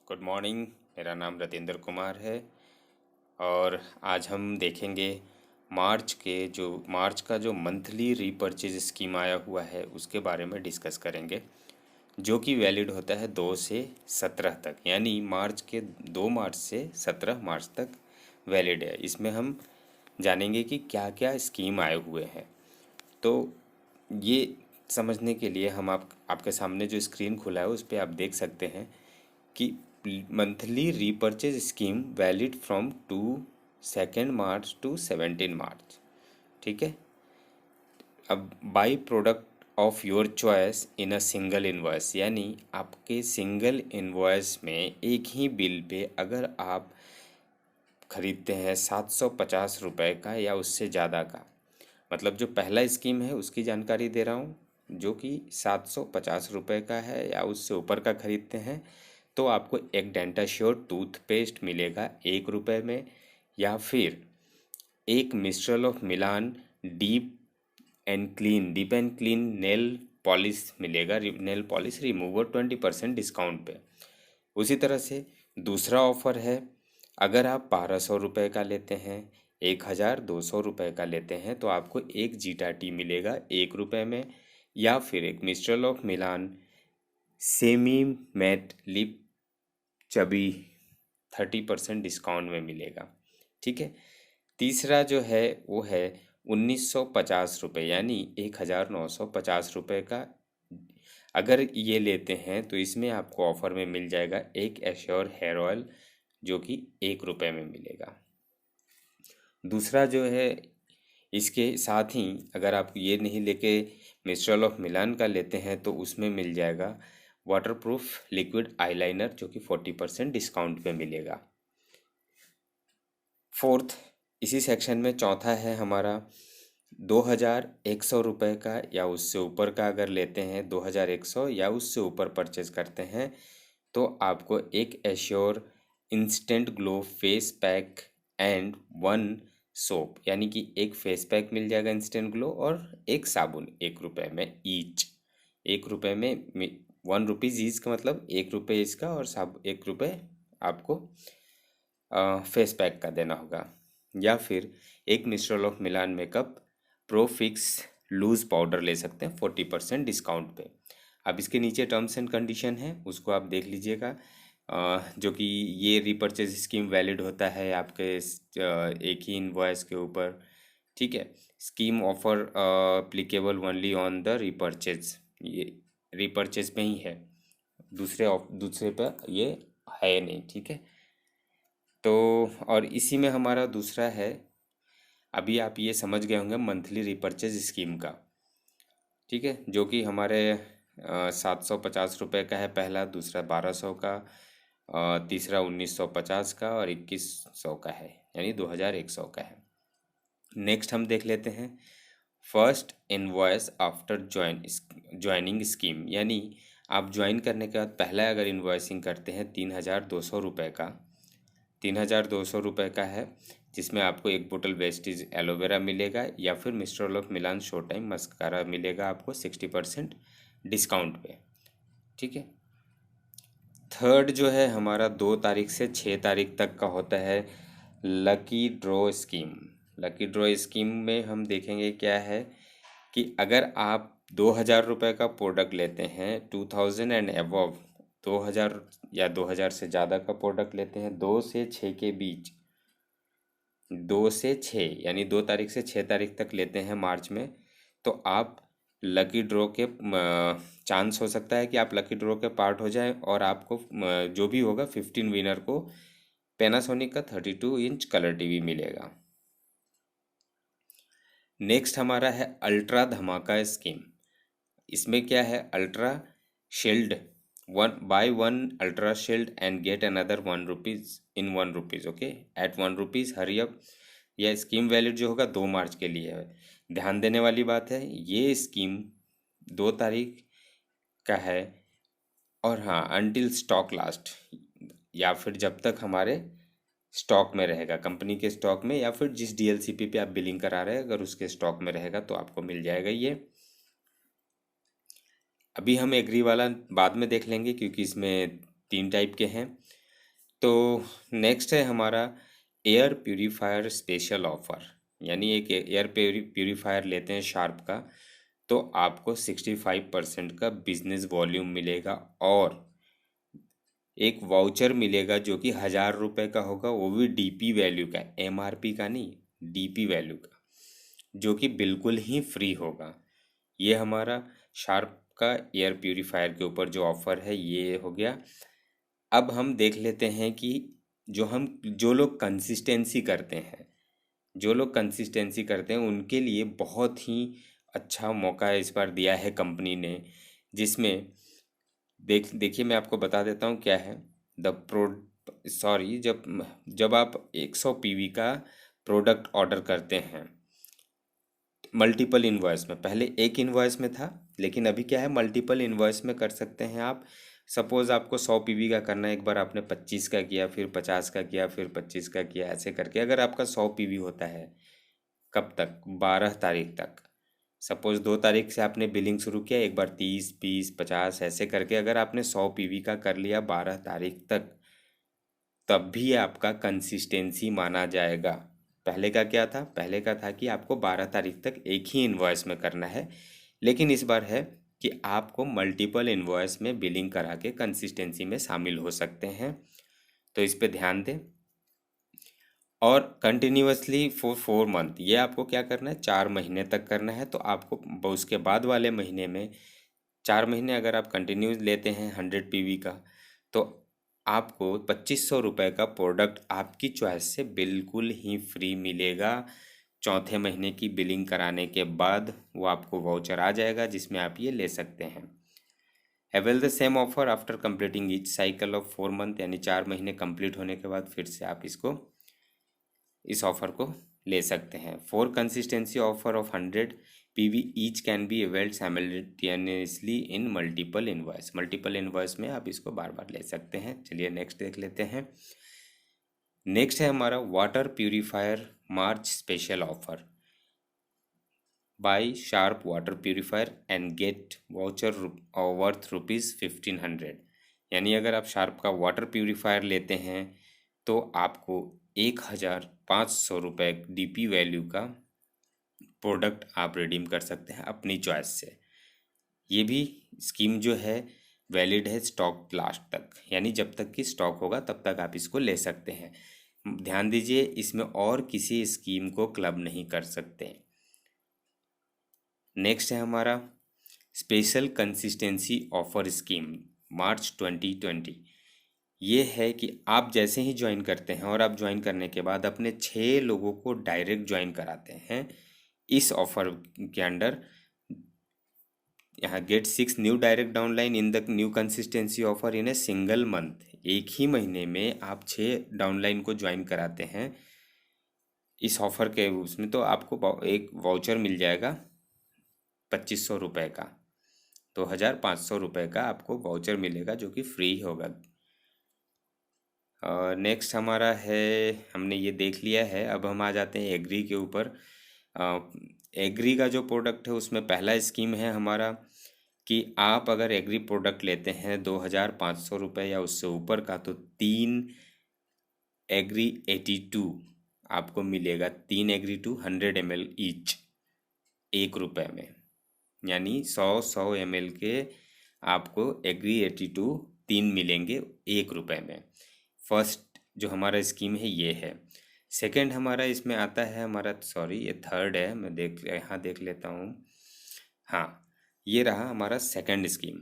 Good morning. मेरा नाम रतेंद्र कुमार है और आज हम देखेंगे मार्च का जो मंथली रीपर्चेज स्कीम आया हुआ है उसके बारे में डिस्कस करेंगे, जो कि वैलिड होता है 2 से 17 तक, यानी मार्च के 2 मार्च से 17 मार्च तक वैलिड है। इसमें हम जानेंगे कि क्या क्या स्कीम आए हुए हैं। तो ये समझने के लिए हम आपके सामने जो स्क्रीन खुला है उस पर आप देख सकते हैं कि monthly repurchase scheme valid from 2 March two 17 मार्च। ठीक है। अब by product of your choice in a single invoice, यानी आपके सिंगल इनवॉइस में एक ही बिल पे अगर आप खरीदते हैं 750 रुपये का या उससे ज़्यादा का, मतलब जो पहला स्कीम है उसकी जानकारी दे रहा हूँ, जो कि 750 रुपये का है या उससे ऊपर का खरीदते हैं तो आपको एक डेंटाश्योर टूथपेस्ट मिलेगा 1 रुपये में, या फिर एक Mistral of Milan deep and clean nail polish मिलेगा, नेल पॉलिश रिमूवर 20% डिस्काउंट पे। उसी तरह से दूसरा ऑफर है, अगर आप 1200 रुपये का लेते हैं, 1200 रुपये का लेते हैं तो आपको एक जीटा टी मिलेगा 1 रुपये में, या फिर एक Mistral of Milan semi mat lip chubby 30% discount में मिलेगा। ठीक है। तीसरा जो है वो है 1950 रुपये, यानी 1950 रुपये का अगर ये लेते हैं तो इसमें आपको ऑफर में मिल जाएगा एक एश्योर हेयर ऑयल, जो कि 1 रुपये में मिलेगा। दूसरा जो है, इसके साथ ही अगर आप ये नहीं लेके मिस्ट्रल ऑफ मिलान का लेते हैं तो उसमें मिल जाएगा वाटरप्रूफ लिक्विड आईलाइनर, जो कि 40% डिस्काउंट पे मिलेगा। फोर्थ, इसी सेक्शन में चौथा है हमारा 2100 रुपये का या उससे ऊपर का अगर लेते हैं, 2100 या उससे ऊपर परचेज करते हैं तो आपको एक assure instant glow face pack and 1 soap, यानी कि एक फेस पैक मिल जाएगा इंस्टेंट ग्लो और एक साबुन 1 रुपये में ईच। 1 रुपये में 1 रुपीज़ ईच का मतलब 1 रुपये इसका और 1 रुपये आपको फेस पैक का देना होगा। या फिर एक Mistral of Milan makeup pro fix loose powder ले सकते हैं 40% डिस्काउंट पे। अब इसके नीचे टर्म्स एंड कंडीशन है, उसको आप देख लीजिएगा, जो कि ये रीपर्चेज स्कीम वैलिड होता है आपके एक ही इनवॉइस के ऊपर। ठीक है। Scheme offer applicable only on the repurchase, ये रीपर्चेज पे ही है, दूसरे पे ये है नहीं। ठीक है। तो और इसी में हमारा दूसरा है, अभी आप ये समझ गए होंगे मंथली रिपर्चेज स्कीम का। ठीक है। जो कि हमारे 750 रुपये का है पहला, दूसरा 1200 का, तीसरा 1950 का और 2100 का है, यानी 2100 का है। नेक्स्ट हम देख लेते हैं first invoice after joining scheme, यानी आप ज्वाइन करने के बाद पहला अगर इन्वॉइसिंग करते हैं 3200 रुपये का, 3200 रुपये का है, जिसमें आपको एक बोतल वेस्टीज एलोवेरा मिलेगा या फिर mistral of Milan show time mascara मिलेगा आपको 60% डिस्काउंट पे। ठीक है। थर्ड जो है हमारा 2 तारीख से 6 तारीख तक का होता है lucky draw scheme. Lucky draw scheme में हम देखेंगे क्या है कि अगर आप 2000 रुपये का प्रोडक्ट लेते हैं 2000 एंड अबव, 2000 या 2000 से ज़्यादा का प्रोडक्ट लेते हैं 2 से 6 के बीच, 2 से 6 यानी 2 तारीख से 6 तारीख तक लेते हैं मार्च में, तो आप लकी ड्रॉ के चांस हो सकता है कि आप लकी ड्रॉ के पार्ट हो जाए और आपको जो भी होगा 15 विनर को पैनासोनिक का 32 इंच कलर टीवी मिलेगा। नेक्स्ट हमारा है अल्ट्रा धमाका स्कीम। इसमें क्या है, ultra shield buy 1 ultra shield and get another 1 rupees in 1 rupees, okay at 1 rupees, hurry up. यह स्कीम वैलिड जो होगा 2 मार्च के लिए है। ध्यान देने वाली बात है, ये स्कीम 2 तारीख का है और हाँ अनटिल स्टॉक लास्ट, या फिर जब तक हमारे स्टॉक में रहेगा, कंपनी के स्टॉक में या फिर जिस डीएलसीपी पे आप बिलिंग करा रहे हैं अगर उसके स्टॉक में रहेगा तो आपको मिल जाएगा ये। अभी हम एग्री वाला बाद में देख लेंगे क्योंकि इसमें 3 टाइप के हैं। तो नेक्स्ट है हमारा एयर प्यूरीफायर स्पेशल ऑफर। यानी एक एयर प्यूरीफायर लेते हैं शार्प का, तो आपको 65% का बिजनेस वॉल्यूम मिलेगा और एक वाउचर मिलेगा जो कि 1,000 रुपये का होगा, वो भी डीपी वैल्यू का, एमआरपी का नहीं, डीपी वैल्यू का, जो कि बिल्कुल ही फ्री होगा। ये हमारा शार्प का एयर प्यूरीफायर के ऊपर जो ऑफ़र है ये हो गया। अब हम देख लेते हैं कि जो लोग कंसिस्टेंसी करते हैं, उनके लिए बहुत ही अच्छा मौका इस बार दिया है कंपनी ने, जिसमें देखिए मैं आपको बता देता हूँ क्या है। द प्रो सॉरी जब जब आप 100 पीवी का प्रोडक्ट ऑर्डर करते हैं मल्टीपल इनवॉइस में, पहले एक इनवॉइस में था, लेकिन अभी क्या है, मल्टीपल इनवॉइस में कर सकते हैं आप। सपोज़ आपको 100 पीवी का करना है, एक बार आपने 25 का किया, फिर 50 का किया, फिर 25 का किया, ऐसे करके अगर आपका 100 पीवी होता है, कब तक, 12 तारीख तक। सपोज़ 2 तारीख से आपने बिलिंग शुरू किया, एक बार 30, 20, 50 ऐसे करके अगर आपने 100 पीवी का कर लिया 12 तारीख तक, तब भी आपका कंसिस्टेंसी माना जाएगा। पहले का क्या था, पहले का था कि आपको 12 तारीख तक एक ही इन्वॉइस में करना है, लेकिन इस बार है कि आपको मल्टीपल इन्वॉइस में बिलिंग करा के कंसिस्टेंसी में शामिल हो सकते हैं। तो इस पे ध्यान दें। और कंटिन्यूअसली फॉर 4 मंथ, ये आपको क्या करना है, 4 महीने तक करना है। तो आपको उसके बाद वाले महीने में 4 महीने अगर आप कंटिन्यूस लेते हैं 100 पीवी का, तो आपको 2500 रुपये का प्रोडक्ट आपकी चॉइस से बिल्कुल ही फ्री मिलेगा। चौथे महीने की बिलिंग कराने के बाद वो आपको वाउचर आ जाएगा जिसमें आप ये ले सकते हैं। Avail the same offer after completing each cycle of 4 month, यानी 4 महीने कंप्लीट होने के बाद फिर से आप इस ऑफर को ले सकते हैं। For consistency offer of 100 PV each can be availed simultaneously in multiple invoice में आप इसको बार बार ले सकते हैं। चलिए नेक्स्ट देख लेते हैं। नेक्स्ट है हमारा water purifier March special offer. Buy Sharp water purifier and get voucher worth ₹1500। यानी अगर आप शार्प का वाटर प्यूरीफायर लेते हैं तो आपको 1,500 रुपये डीपी वैल्यू का प्रोडक्ट आप रिडीम कर सकते हैं अपनी चॉइस से। ये भी स्कीम जो है वैलिड है स्टॉक लास्ट तक, यानी जब तक कि स्टॉक होगा तब तक आप इसको ले सकते हैं। ध्यान दीजिए, इसमें और किसी स्कीम को क्लब नहीं कर सकते। नेक्स्ट है हमारा स्पेशल कंसिस्टेंसी ऑफर स्कीम मार्च 2020। ये है कि आप जैसे ही ज्वाइन करते हैं और आप ज्वाइन करने के बाद अपने 6 लोगों को डायरेक्ट ज्वाइन कराते हैं इस ऑफर के अंडर। यहाँ get 6 new direct downline in the new consistency offer in a single month. एक ही महीने में आप 6 डाउनलाइन को ज्वाइन कराते हैं इस ऑफर के उसमें, तो आपको एक वाउचर मिल जाएगा 2500 रुपये का। 2,500 रुपये का आपको वाउचर मिलेगा जो कि फ्री होगा। नेक्स्ट हमारा है, हमने ये देख लिया है, अब हम आ जाते हैं एग्री के ऊपर। एग्री का जो प्रोडक्ट है उसमें पहला स्कीम है हमारा कि आप अगर एग्री प्रोडक्ट लेते हैं 2,500 रुपये या उससे ऊपर का, तो 3 एग्री 82 आपको मिलेगा। 3 एग्री 2 100 ml ईच, ₹1 में, यानी 100 ml के आपको एग्री 82 3 मिलेंगे ₹1 में। फर्स्ट जो हमारा स्कीम है ये है। सेकंड हमारा इसमें आता है हमारा, सॉरी ये थर्ड है, मैं यहाँ देख लेता हूँ। हाँ, ये रहा हमारा सेकंड स्कीम।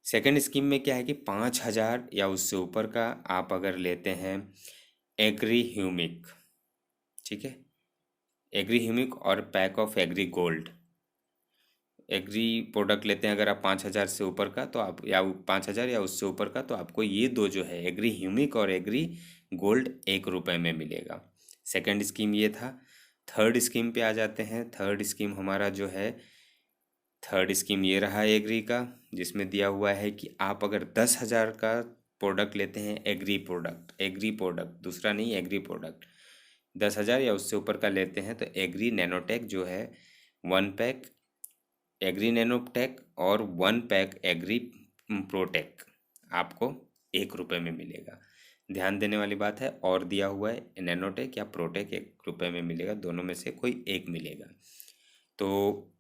सेकंड स्कीम में क्या है कि 5,000 या उससे ऊपर का आप अगर लेते हैं एग्री ह्यूमिक, ठीक है, एग्री ह्यूमिक और pack of agree gold, agree product लेते हैं अगर आप 5,000 से ऊपर का, तो आप, या 5,000 या उससे ऊपर का, तो आपको ये दो जो है एग्री ह्यूमिक और एग्री गोल्ड ₹1 में मिलेगा। सेकंड स्कीम ये था। थर्ड स्कीम पे आ जाते हैं। थर्ड स्कीम हमारा जो है, थर्ड स्कीम ये रहा एग्री का, जिसमें दिया हुआ है कि आप अगर 10,000 का प्रोडक्ट लेते हैं, एग्री प्रोडक्ट दूसरा नहीं, एग्री प्रोडक्ट 10,000 या उससे ऊपर का लेते हैं, तो एग्री नैनोटेक जो है 1 पैक एग्री नैनोटेक और 1 पैक एग्री प्रोटेक आपको ₹1 में मिलेगा। ध्यान देने वाली बात है, और दिया हुआ है नैनोटेक या प्रोटेक, 1 रुपये में मिलेगा, दोनों में से कोई एक मिलेगा। तो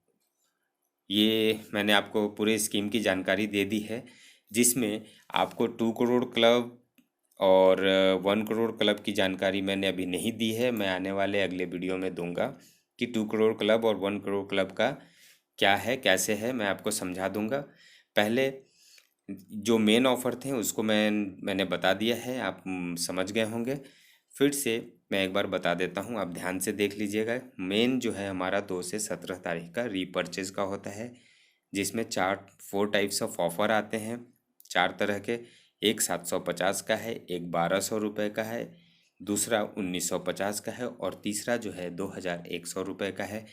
ये मैंने आपको पूरे स्कीम की जानकारी दे दी है, जिसमें आपको 2 करोड़ क्लब और 1 करोड़ क्लब की जानकारी मैंने अभी नहीं दी है। मैं आने वाले अगले वीडियो में दूंगा कि 2 करोड़ क्लब और 1 करोड़ क्लब का क्या है, कैसे है, मैं आपको समझा दूंगा। पहले जो मेन ऑफ़र थे उसको मैंने बता दिया है, आप समझ गए होंगे। फिर से मैं एक बार बता देता हूँ, आप ध्यान से देख लीजिएगा। मेन जो है हमारा 2 से 17 तारीख का रीपर्चेज का होता है, जिसमें 4 टाइप्स ऑफ ऑफ़र आते हैं, 4 तरह के। एक 750 का है, एक 1200 रुपये का है, दूसरा 1950 का है, और तीसरा जो है 2100 रुपये का है।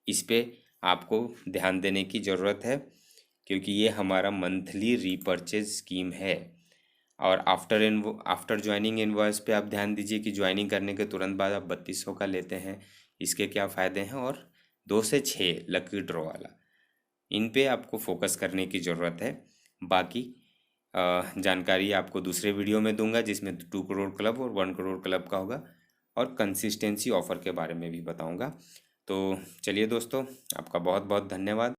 इस पे आपको ध्यान देने की ज़रूरत है, क्योंकि ये हमारा मंथली रीपर्चेज स्कीम है। और आफ्टर ज्वाइनिंग इनवॉइस पे आप ध्यान दीजिए कि ज्वाइनिंग करने के तुरंत बाद आप 3200 का लेते हैं, इसके क्या फ़ायदे हैं, और 2 से 6 लकी ड्रॉ वाला, इन पे आपको फोकस करने की ज़रूरत है। बाकी जानकारी आपको दूसरे वीडियो में दूंगा, जिसमें 2 करोड़ क्लब और 1 करोड़ क्लब का होगा, और कंसिस्टेंसी ऑफ़र के बारे में भी बताऊंगा। तो चलिए दोस्तों, आपका बहुत बहुत धन्यवाद।